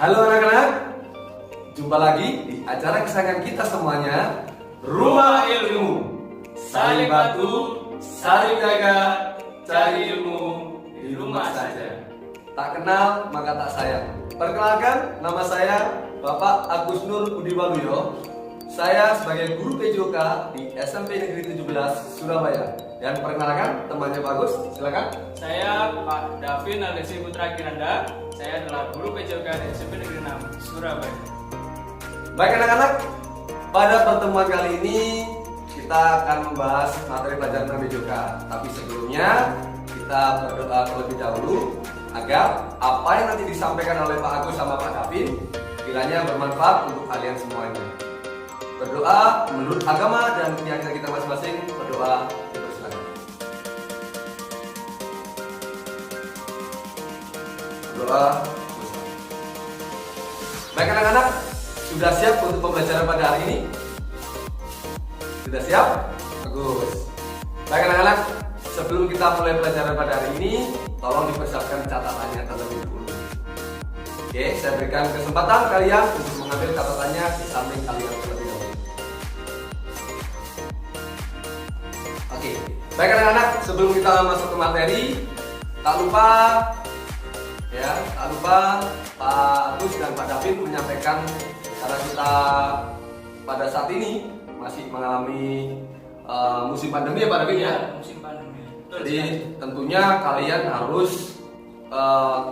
Halo anak-anak, jumpa lagi di acara kesayangan kita semuanya, Rumah Ilmu. Saling bantu, saling jaga, cari ilmu di rumah saja. Tak kenal maka tak sayang. Perkenalkan, nama saya Bapak Agus Nur Budi Waluyo. Saya sebagai guru PJOK di SMP Negeri 17 Surabaya. Dan perkenalkan temannya Pak Agus, silakan. Saya Pak Davin Alexi Putra Kiranda. Saya adalah guru PJOK di SMP Negeri 6 Surabaya. Baik anak-anak, pada pertemuan kali ini kita akan membahas materi pelajaran tentang PJOK. Tapi sebelumnya kita berdoa terlebih dahulu agar apa yang nanti disampaikan oleh Pak Agus sama Pak Davin kiranya bermanfaat untuk kalian semuanya. Berdoa menurut agama dan keyakinan kita masing-masing. Berdoa dipersilakan. Berdoa. Baik anak-anak, sudah siap untuk pembelajaran pada hari ini? Sudah siap? Bagus. Baik anak-anak, sebelum kita mulai pelajaran pada hari ini, tolong dipersiapkan catatannya terlebih dahulu. Oke, saya berikan kesempatan kalian untuk mengambil catatannya di samping kalian terlebih dahulu. Oke, baik anak-anak, sebelum kita masuk ke materi, tak lupa Pak Agus dan Pak Davin menyampaikan karena kita pada saat ini masih mengalami musim pandemi ya Pak Davin ya. Musim pandemi. Jadi tentunya kalian harus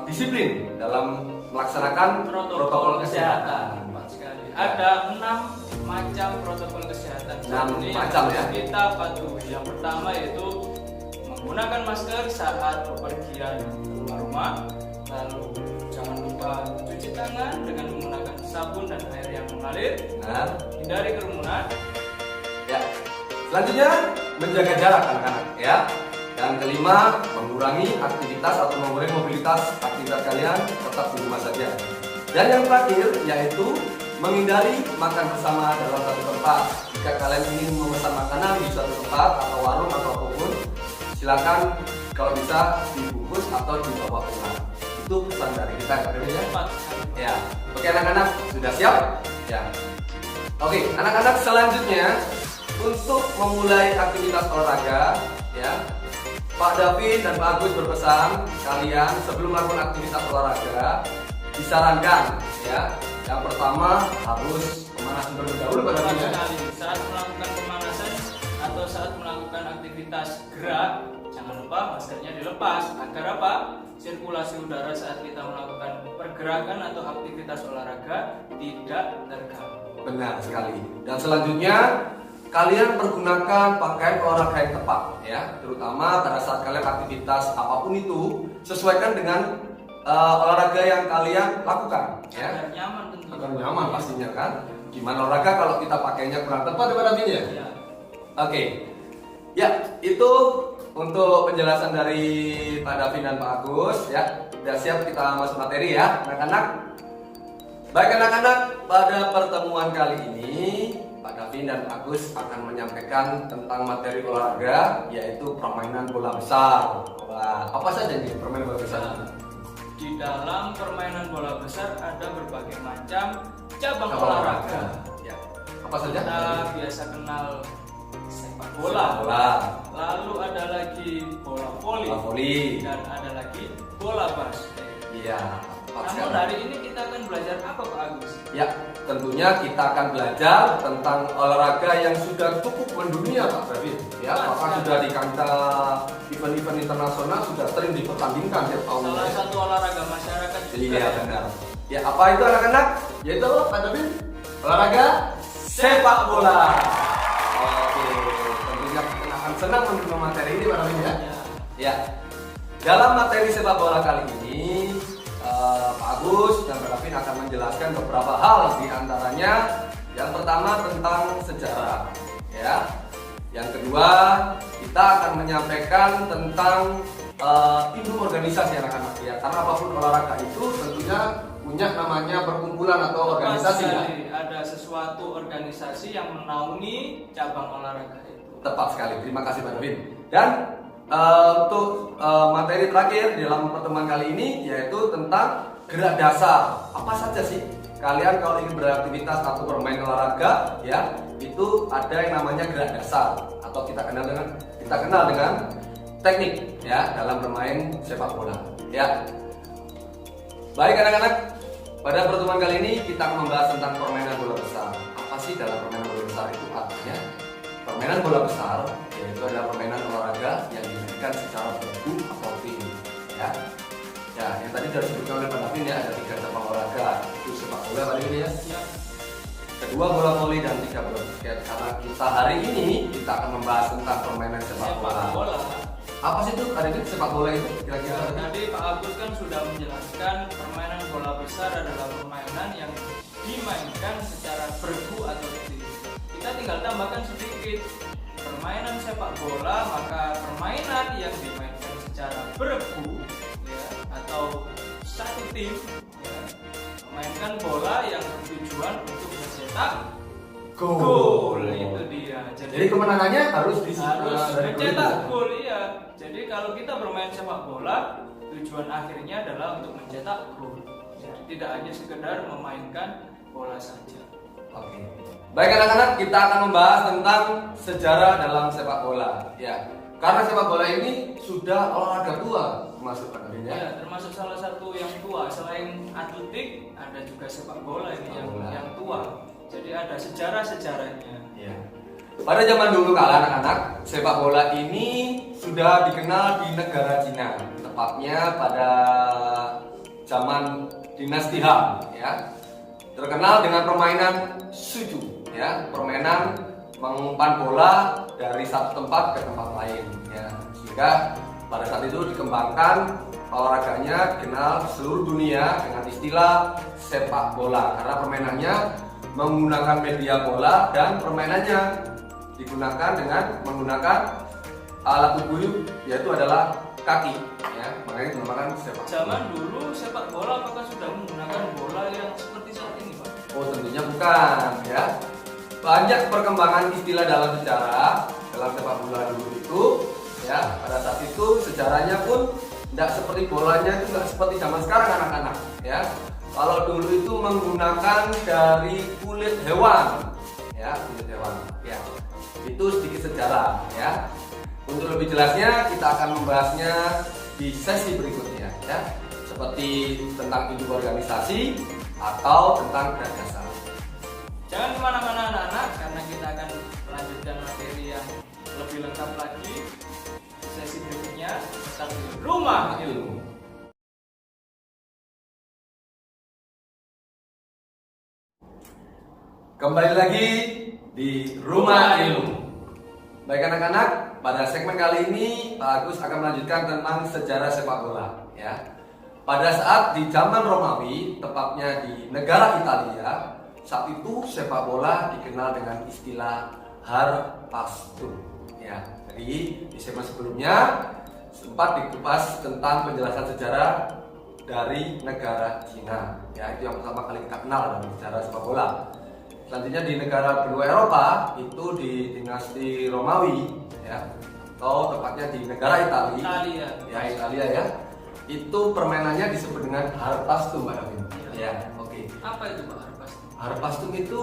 disiplin dalam melaksanakan protokol kesehatan. Tepat sekali. Ada 6 macam protokol kesehatan. 6 macam ya. Kita patuhi. Yang pertama yaitu menggunakan masker saat bepergian keluar rumah. Lalu jangan lupa cuci tangan dengan menggunakan sabun dan air yang mengalir. Nah, Hindari kerumunan. ya. Selanjutnya menjaga jarak anak-anak ya. Dan kelima, mengurangi aktivitas atau mengurangi mobilitas aktivitas kalian tetap di rumah saja. Dan yang terakhir yaitu menghindari makan bersama dalam satu tempat. Jika kalian ingin memesan makanan di suatu tempat atau warung atau apapun, silakan kalau bisa dibungkus atau dibawa pulang. Itu pesan dari kita ya. Ya. Oke anak-anak, sudah siap? Ya. Oke, anak-anak, selanjutnya untuk memulai aktivitas olahraga ya. Pak Davin dan Pak Agus berpesan kalian sebelum melakukan aktivitas olahraga disarankan ya. Yang pertama harus pemanasan terlebih dahulu Pak Davin ya. Saat melakukan pemanasan atau saat melakukan aktivitas gerak, jangan lupa maskernya dilepas agar apa? Sirkulasi udara saat kita melakukan pergerakan atau aktivitas olahraga tidak terganggu. Benar sekali. Dan selanjutnya kalian pergunakan pakaian olahraga yang tepat ya, terutama pada saat kalian aktivitas apapun itu sesuaikan dengan olahraga yang kalian lakukan ya. Agar nyaman tentunya. Agar nyaman pastinya kan. Gimana olahraga kalau kita pakainya kurang tepat ya Pak Davin ya? Ya. Oke. Ya, itu untuk penjelasan dari Pak Davin dan Pak Agus ya. Sudah siap kita masuk materi ya, anak-anak. Baik anak-anak, pada pertemuan kali ini Pak Davin dan Pak Agus akan menyampaikan tentang materi olahraga, yaitu permainan bola besar. Wah, apa saja nih permainan bola besar? Di dalam permainan bola besar ada berbagai macam cabang Cabang olahraga. Ya. Apa saja? Kita biasa kenal sepak bola. Lalu ada lagi bola voli. Bola voli. Dan ada lagi bola basket. Iya. Namun hari ini kita akan belajar apa Pak Agus? Ya, tentunya kita akan belajar tentang olahraga yang sudah cukup mendunia Pak Davin. Ya, apakah sudah di kancah event-event internasional sudah sering dipertandingkan tiap tahun. Salah satu olahraga masyarakat juga. Iya benar. Ya, apa itu anak-anak? Yaitu apa Pak Davin? Olahraga sepak bola. Oke, tentunya kita akan senang menerima materi ini Pak Davin ya. Ya. Dalam materi sepak bola kali ini Pak Agus dan Pak Davin akan menjelaskan beberapa hal, di antaranya yang pertama tentang sejarah ya. Yang kedua kita akan menyampaikan tentang induk organisasi anak-anak ya, karena apapun olahraga itu tentunya punya namanya perkumpulan atau organisasi ya. Ada sesuatu organisasi yang menaungi cabang olahraga itu. Tepat sekali, terima kasih Pak Davin. Dan untuk materi terakhir dalam pertemuan kali ini yaitu tentang gerak dasar. Apa saja sih? Kalian kalau ingin beraktivitas atau bermain olahraga, ya, itu ada yang namanya gerak dasar atau kita kenal dengan teknik, ya, dalam bermain sepak bola, ya. Baik anak-anak, pada pertemuan kali ini kita akan membahas tentang permainan bola besar. Apa sih dalam permainan bola besar itu artinya? Permainan bola besar yaitu adalah permainan olahraga yang dimainkan secara bergu atau tim, ya. Ya, yang tadi sudah disebutkan oleh Pak Davin, ya, ada 3 cabang olahraga, itu sepak bola tadi ini, ya. Kedua bola voli dan 3 bola basket. Karena kita hari ini kita akan membahas tentang permainan sepak bola. Apa sih itu? Hari ini sepak bola itu kira-kira? Tadi Pak Agus kan sudah menjelaskan permainan bola besar adalah permainan yang dimainkan secara bergu atau tim. Kita tinggal tambahkan sedikit permainan sepak bola, maka permainan yang dimainkan secara bergu, ya, atau satu tim, ya, memainkan bola yang bertujuan untuk mencetak gol. Itu dia. Jadi kemenangannya harus mencetak gol, iya. Jadi kalau kita bermain sepak bola, tujuan akhirnya adalah untuk mencetak gol. Jadi tidak hanya sekedar memainkan bola saja. Oke. Baik anak-anak, kita akan membahas tentang sejarah dalam sepak bola, ya. Karena sepak bola ini sudah olahraga tua, termasuk Pak Davin, ya. Ya, termasuk salah satu yang tua. Selain atletik, ada juga sepak bola ini yang tua. Jadi ada sejarah-sejarahnya. Ya. Pada zaman dulu kala anak-anak, sepak bola ini sudah dikenal di negara Cina, tepatnya pada zaman dinasti Han, ya. Terkenal dengan permainan Suju, ya, permainan mengumpan bola dari satu tempat ke tempat lain, ya. Sehingga pada saat itu dikembangkan olahraganya dikenal seluruh dunia dengan istilah sepak bola karena permainannya menggunakan media bola dan permainannya digunakan dengan menggunakan alat tubuh yaitu adalah kaki, ya, makanya dinamakan sepak bola. Zaman dulu sepak bola apakah sudah menggunakan bola yang seperti saat ini, Pak? Oh, tentunya bukan, ya. Banyak perkembangan istilah dalam sejarah dalam sepak bola dulu itu, ya. Pada saat itu sejarahnya pun tidak seperti bolanya, itu tidak seperti zaman sekarang anak-anak, ya. Kalau dulu itu menggunakan dari kulit hewan, ya, kulit hewan, ya. Itu sedikit sejarah, ya. Untuk lebih jelasnya kita akan membahasnya di sesi berikutnya, ya. Seperti tentang induk organisasi atau tentang gerak dasar. Jangan kemana-mana anak-anak, karena kita akan melanjutkan materi yang lebih lengkap lagi di sesi berikutnya tetap di Rumah Ilmu. Kembali lagi di Rumah Ilmu. Baik anak-anak, pada segmen kali ini Pak Agus akan melanjutkan tentang sejarah sepak bola, ya. Pada saat di zaman Romawi, tepatnya di negara Italia, saat itu sepak bola dikenal dengan istilah harpastum, ya. Jadi di segmen sebelumnya sempat dikupas tentang penjelasan sejarah dari negara Cina, ya. Itu yang pertama kali kita kenal dalam sejarah sepak bola. Selanjutnya di negara benua Eropa itu di dinasti Romawi, ya, atau tepatnya di negara Italia, ya. Itu permainannya disebut dengan harpastum, Pak Davin. Ya, oke. Apa itu, Pak, harpastum? Harpastum itu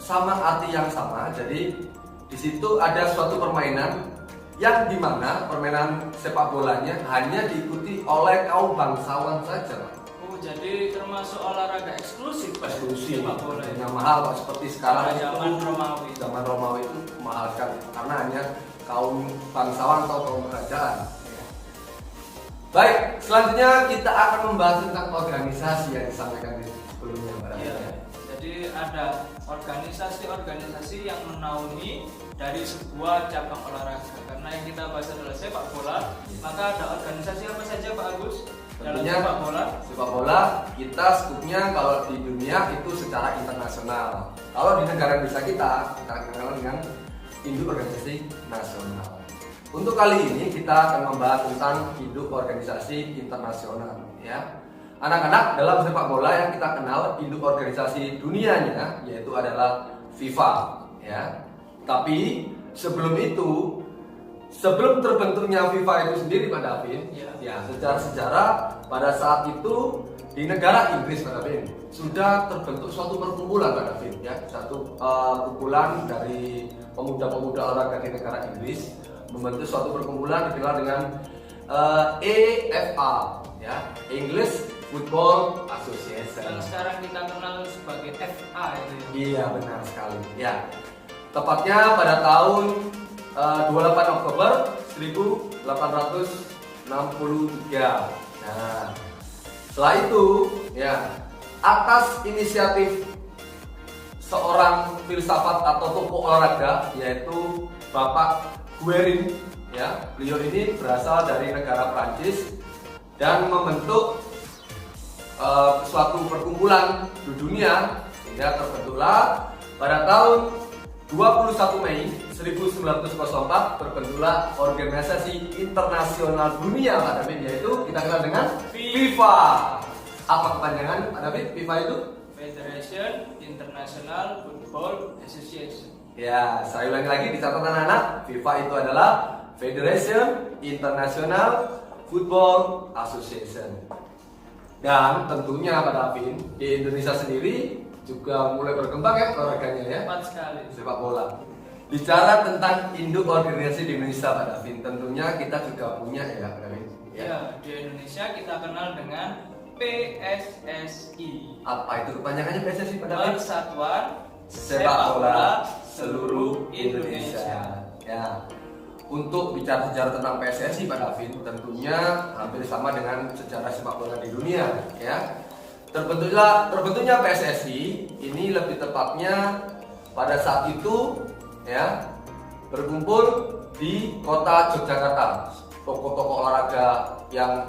sama arti yang sama. Jadi di situ ada suatu permainan yang dimana permainan sepak bolanya hanya diikuti oleh kaum bangsawan saja, Pak. Jadi termasuk olahraga eksklusif, Pak. Eksklusif, sepak bola itu. yang mahal, Pak, seperti sekarang Zaman itu, Romawi. Zaman Romawi itu mahal sekali karena hanya kaum bangsawan atau kaum kerajaan. Ya. Baik, selanjutnya kita akan membahas tentang organisasi yang disampaikan sebelumnya, Pak. Ya. Jadi ada organisasi-organisasi yang menaungi dari sebuah cabang olahraga. Karena yang kita bahas adalah sepak bola, maka ada organisasi apa saja, Pak Agus? Tentunya sepak bola kita skupnya kalau di dunia itu secara internasional. Kalau di negara Indonesia kita kenal dengan induk organisasi nasional. Untuk kali ini kita akan membahas tentang induk organisasi internasional, ya. Anak-anak, dalam sepak bola yang kita kenal induk organisasi dunianya yaitu adalah FIFA, ya. Tapi sebelum itu, sebelum terbentuknya FIFA itu sendiri, Pak Davin, ya, secara sejarah pada saat itu di negara Inggris Pak David sudah terbentuk suatu perkumpulan Pak David ya, satu kumpulan dari pemuda-pemuda olahraga di negara Inggris membentuk suatu perkumpulan dikenal dengan EFA ya, English Football Association. Yang sekarang kita kenal sebagai FA itu ya. Iya benar sekali ya. Tepatnya pada tahun 28 Oktober 1863. Nah, setelah itu ya, atas inisiatif seorang filsafat atau tokoh olahraga yaitu Bapak Guerin ya, beliau ini berasal dari negara Prancis dan membentuk suatu perkumpulan di dunia sehingga terbentuklah pada tahun 21 Mei 1904 terbentuklah organisasi internasional dunia Pak David, yaitu kita kenal dengan FIFA. Apa kepanjangan Pak David FIFA itu? Federation International Football Association. Ya, saya ulangi lagi dicatat anak-anak, FIFA itu adalah Federation International Football Association. Dan tentunya Pak David di Indonesia sendiri juga mulai berkembang ya olahraganya ya. Tepat sekali. Sepak bola. Bicara tentang induk organisasi di Indonesia Pak David, tentunya kita juga punya ya Pak David. Ya, di Indonesia kita kenal dengan PSSI. Apa itu kepanjangannya PSSI Pak David? Persatuan Sepak Bola Seluruh Indonesia. Ya. Untuk bicara sejarah tentang PSSI Pak David, tentunya hampir sama dengan sejarah sepak bola di dunia ya. Terbentuknya PSSI ini lebih tepatnya pada saat itu ya, berkumpul di kota Yogyakarta. Tokoh-tokoh olahraga yang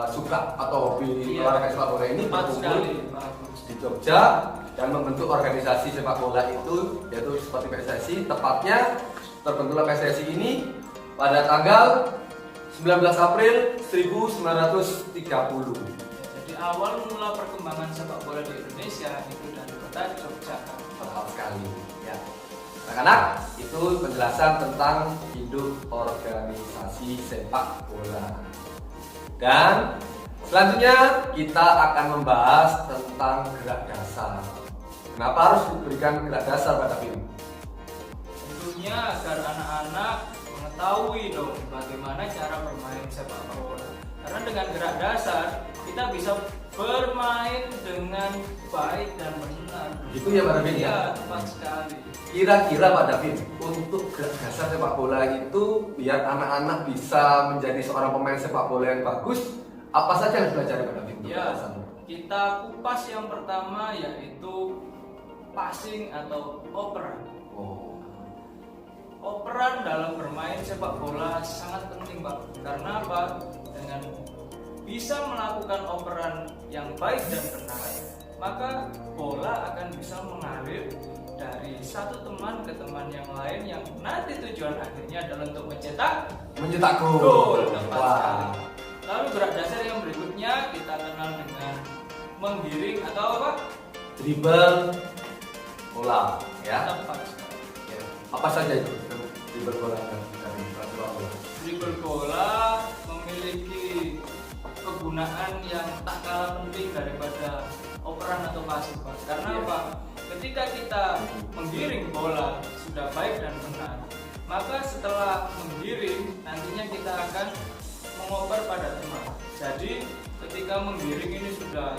suka atau hobi olahraga sepak bola ini berkumpul di Jogja dan membentuk organisasi sepak bola itu, yaitu seperti PSSI. Tepatnya terbentuklah PSSI ini pada tanggal 19 April 1930. Jadi awal mula perkembangan sepak bola di Indonesia itu dari kota Yogyakarta. Tepat sekali ya. Anak-anak, itu penjelasan tentang induk organisasi sepak bola. Dan selanjutnya kita akan membahas tentang gerak dasar. Kenapa harus diberikan gerak dasar Pak David? Tentunya agar anak-anak mengetahui dong bagaimana cara bermain sepak bola. Karena dengan gerak dasar kita bisa bermain dengan baik dan benar. Itu ya Pak David ya? Iya, tepat sekali. Kira-kira Pak David, untuk gerak dasar sepak bola itu biar anak-anak bisa menjadi seorang pemain sepak bola yang bagus, apa saja yang harus belajar Pak David? Ya, kita kupas yang pertama yaitu passing atau operan. Oh. Operan dalam bermain sepak bola sangat penting Pak. Karena apa? Dengan bisa melakukan operan yang baik dan benar, maka bola akan bisa mengalir dari satu teman ke teman yang lain yang nanti tujuan akhirnya adalah untuk mencetak gol. Wah. Lalu gerak dasar yang berikutnya kita kenal dengan menggiring atau apa? Dribble bola ya. Tepat. Ya. Apa saja itu dribble bola dari sepak bola? Dribble bola memiliki kegunaan yang tak kalah penting daripada operan atau passing Pak. Karena apa? Ketika kita menggiring bola sudah baik dan benar, maka setelah menggiring nantinya kita akan mengoper pada teman. Jadi ketika menggiring ini sudah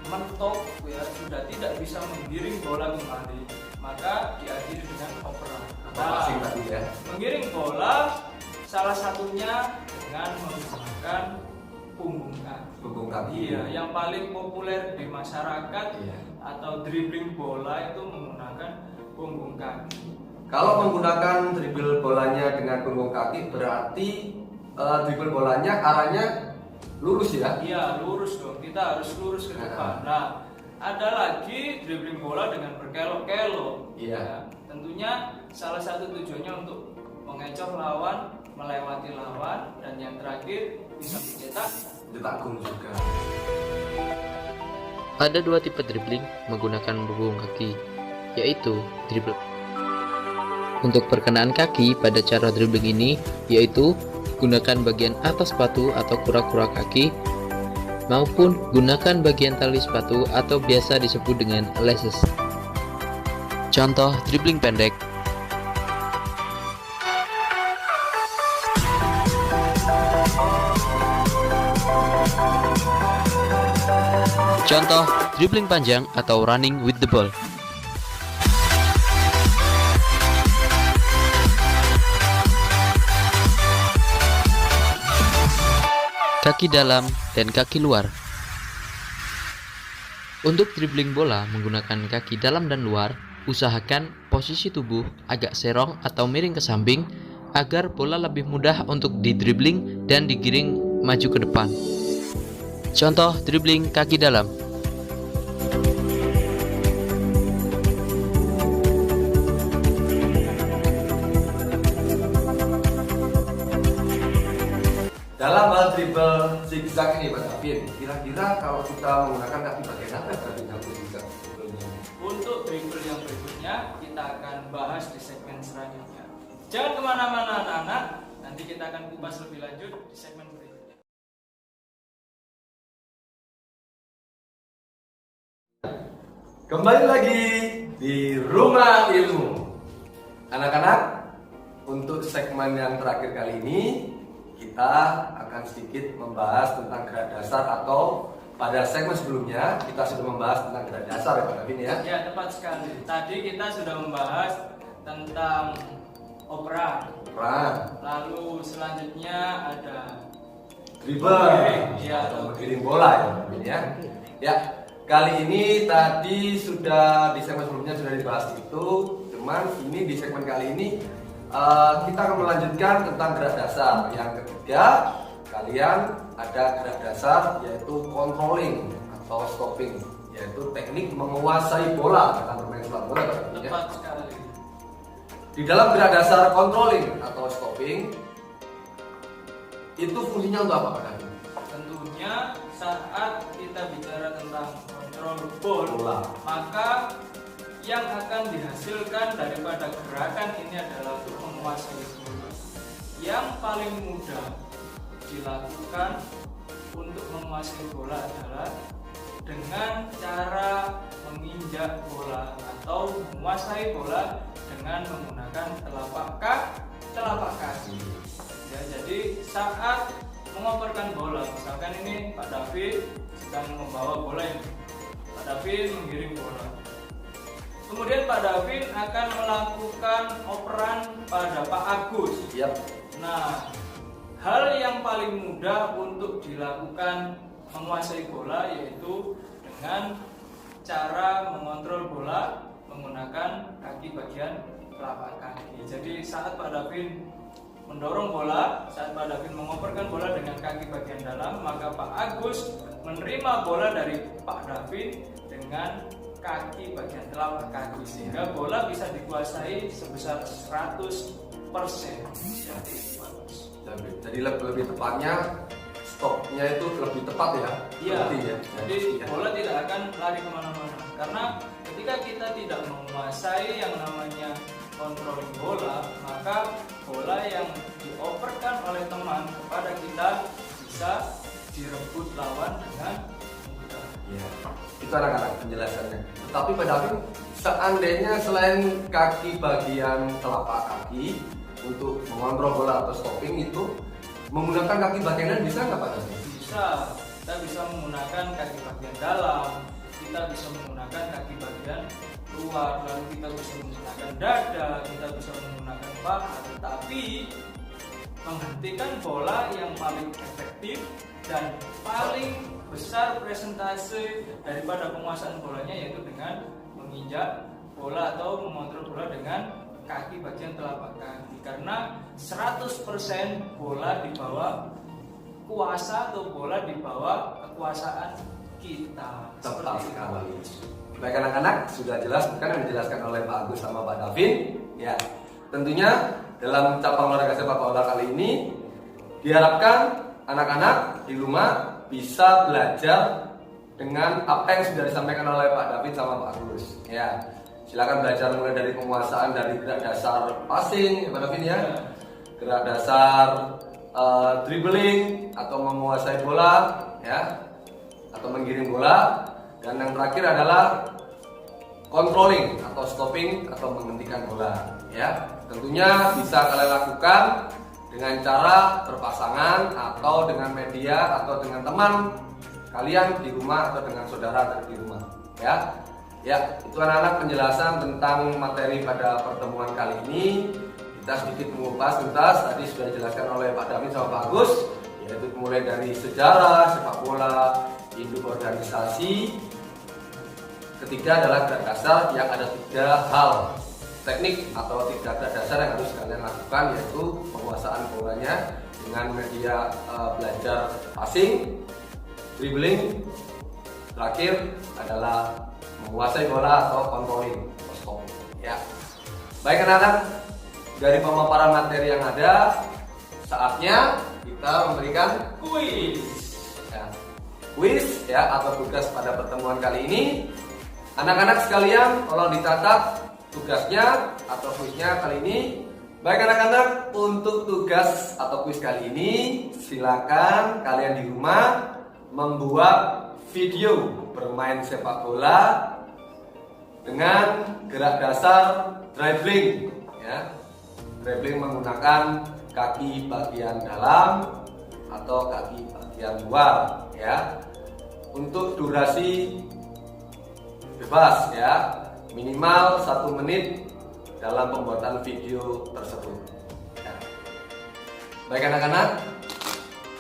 mentok ya, sudah tidak bisa menggiring bola kembali, maka diakhiri dengan operan. Passing tadi ya. Menggiring bola salah satunya dengan menggunakan punggung kaki. Iya, yang paling populer di masyarakat atau dribbling bola itu menggunakan punggung kaki. Kalau menggunakan dribble bolanya dengan punggung kaki berarti dribble bolanya arahnya lurus ya? Iya, lurus dong. Kita harus lurus ke depan. Nah, ada lagi dribbling bola dengan berkelok-kelok. Iya. Ya, tentunya salah satu tujuannya untuk mengecoh lawan, melewati lawan, dan yang terakhir bisa mencetak gol juga. Ada dua tipe dribbling menggunakan punggung kaki, yaitu dribble. Untuk perkenaan kaki pada cara dribbling ini, yaitu gunakan bagian atas sepatu atau kura-kura kaki maupun gunakan bagian tali sepatu atau biasa disebut dengan laces. Contoh dribbling pendek. Contoh dribbling panjang atau running with the ball. Kaki dalam dan kaki luar. Untuk dribbling bola menggunakan kaki dalam dan luar, usahakan posisi tubuh agak serong atau miring ke samping agar bola lebih mudah untuk didribbling dan digiring maju ke depan. Contoh dribbling kaki dalam. Dalam hal dribble zigzag ini Pak Davin, kira-kira kalau kita menggunakan kaki bagian apa yang dribble zigzag? Untuk dribble yang berikutnya kita akan bahas di segmen selanjutnya. Jangan kemana-mana anak-anak, nanti kita akan kupas lebih lanjut di segmen berikutnya. Kembali lagi di Rumah Ilmu. Anak-anak, untuk segmen yang terakhir kali ini kita akan sedikit membahas tentang gerak dasar, atau pada segmen sebelumnya kita sudah membahas tentang gerak dasar ya Pak Davin ya. Ya, tepat sekali. Tadi kita sudah membahas tentang operan. Lalu selanjutnya ada dribble ya, atau menggiring bola ya Pak Davin ya. Ya, kali ini tadi sudah di segmen sebelumnya sudah dibahas itu, cuman ini di segmen kali ini kita akan melanjutkan tentang gerak dasar. Yang ketiga, kalian ada gerak dasar yaitu controlling atau stopping, yaitu teknik menguasai bola dalam bermain sepak bola. Tepat sekali. Di dalam gerak dasar controlling atau stopping itu fungsinya untuk apa Pak Davin? Tentunya saat kita bicara tentang kontrol bola, maka yang akan dihasilkan daripada gerakan ini adalah untuk menguasai bola. Yang paling mudah dilakukan untuk menguasai bola adalah dengan cara menginjak bola atau menguasai bola dengan menggunakan telapak kaki. Ya, jadi saat mengoperkan bola, misalkan ini Pak David sedang membawa bola ini, Pak David menggiring bola. Kemudian Pak David akan melakukan operan pada Pak Agus. Yep. Nah, hal yang paling mudah untuk dilakukan menguasai bola yaitu dengan cara mengontrol bola menggunakan kaki bagian telapak kaki. Jadi saat Pak David mendorong bola, saat Pak David mengoperkan bola dengan kaki bagian dalam, maka Pak Agus menerima bola dari Pak David dengan kaki bagian telapak kaki, sehingga bola bisa dikuasai sebesar 100%. Jadi lebih tepatnya stopnya itu lebih tepat ya? Iya. Ya. Jadi bola tidak akan lari kemana-mana, karena ketika kita tidak menguasai yang namanya controlling bola, maka bola yang dioperkan oleh teman kepada kita bisa direbut lawan dengan mudah. Ya, itu anak-anak penjelasannya. Tetapi Pak Davin, seandainya selain kaki bagian telapak kaki untuk mengontrol bola atau stopping itu, menggunakan kaki bagian lain bisa nggak Pak Davin? Bisa. Kita bisa menggunakan kaki bagian dalam, kita bisa menggunakan kaki bagian luar, lalu kita bisa menggunakan dada, kita bisa menggunakan paha. Tetapi menghentikan bola yang paling efektif dan paling besar presentase daripada penguasaan bolanya yaitu dengan menginjak bola atau mengontrol bola dengan kaki bagian telapak kaki, karena 100% bola di bawah kuasa atau bola di bawah kekuasaan kita. Tepat sekali. Baik anak-anak, sudah jelas bukan yang dijelaskan oleh Pak Agus sama Pak Davin. Ya, tentunya dalam cabang olahraga sepak bola kali ini diharapkan anak-anak di rumah bisa belajar dengan apa yang sudah disampaikan oleh Pak David sama Pak Agus. Ya, silakan belajar mulai dari penguasaan dari gerak dasar passing, ya Pak David ya, gerak dasar dribbling atau menguasai bola, ya. atau menggiring bola, dan yang terakhir adalah controlling atau stopping atau menghentikan bola. Ya, tentunya bisa kalian lakukan dengan cara berpasangan atau dengan media atau dengan teman kalian di rumah atau dengan saudara di rumah. Ya, itu anak-anak penjelasan tentang materi pada pertemuan kali ini. Kita sedikit mengupas tuntas, tadi sudah dijelaskan oleh Pak David sama Pak Agus, yaitu mulai dari sejarah sepak bola, induk organisasi. Ketiga adalah gerak dasar, yang ada 3 hal teknik atau 3 gerak dasar yang harus kalian lakukan, yaitu penguasaan bolanya dengan media belajar passing, dribbling, terakhir adalah menguasai bola atau controlling atau stop. Ya, baik anak-anak, dari pemaparan materi yang ada, saatnya kita memberikan Kuis. Kuis atau tugas pada pertemuan kali ini. Anak-anak sekalian, tolong dicatat tugasnya atau kuisnya kali ini. Baik anak-anak, untuk tugas atau kuis kali ini, silakan kalian di rumah membuat video bermain sepak bola dengan gerak dasar dribbling. Dribbling menggunakan kaki bagian dalam atau kaki bagian luar. Untuk durasi bebas, minimal 1 menit dalam pembuatan video tersebut. Baik anak-anak,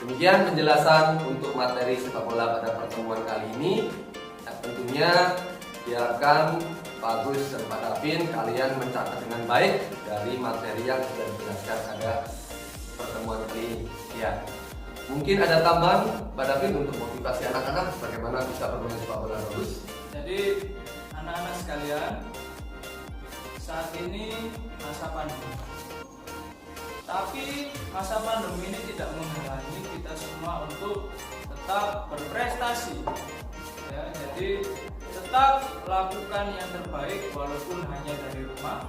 demikian penjelasan untuk materi sepak bola pada pertemuan kali ini. Tentunya diharapkan Pak Agus dan Pak Davin kalian mencatat dengan baik dari materi yang sudah dijelaskan pada pertemuan kali ini. Mungkin ada tambahan Pak Davin untuk motivasi anak-anak bagaimana bisa bermain sepak bola bagus. Jadi anak-anak sekalian, saat ini masa pandemi. Tapi masa pandemi ini tidak menghalangi kita semua untuk tetap berprestasi. Jadi tetap lakukan yang terbaik walaupun hanya dari rumah.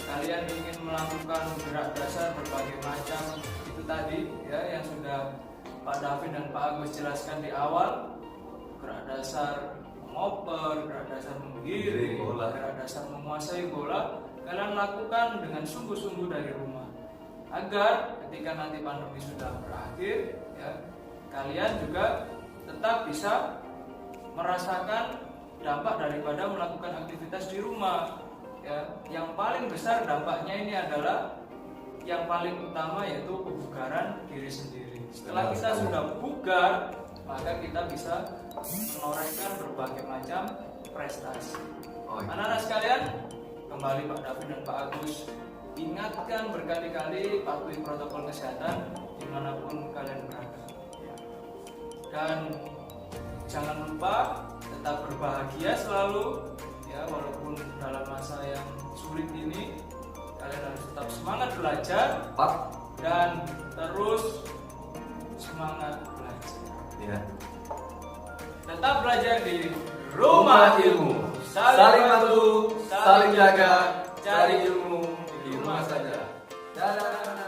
Kalian ingin melakukan gerak dasar berbagai macam itu tadi yang sudah Pak David dan Pak Agus jelaskan di awal. Gerak dasar mengoper, gerak dasar menggiring, gerak dasar menguasai bola, kalian lakukan dengan sungguh-sungguh dari rumah, agar ketika nanti pandemi sudah berakhir, kalian juga tetap bisa merasakan dampak daripada melakukan aktivitas di rumah. Yang paling besar dampaknya ini adalah yang paling utama, yaitu kebugaran diri sendiri. Setelah kita sudah bugar, maka kita bisa menorehkan berbagai macam prestasi. Anak-anak sekalian, kembali Pak David dan Pak Agus ingatkan berkali-kali patuhi protokol kesehatan dimanapun kalian berada. Dan jangan lupa tetap berbahagia selalu, walaupun dalam masa yang sulit ini kalian harus tetap semangat belajar dan terus semangat belajar. Tetap belajar di rumah ilmu. Saling bantu, saling jaga, cari ilmu di rumah saja. Dadah.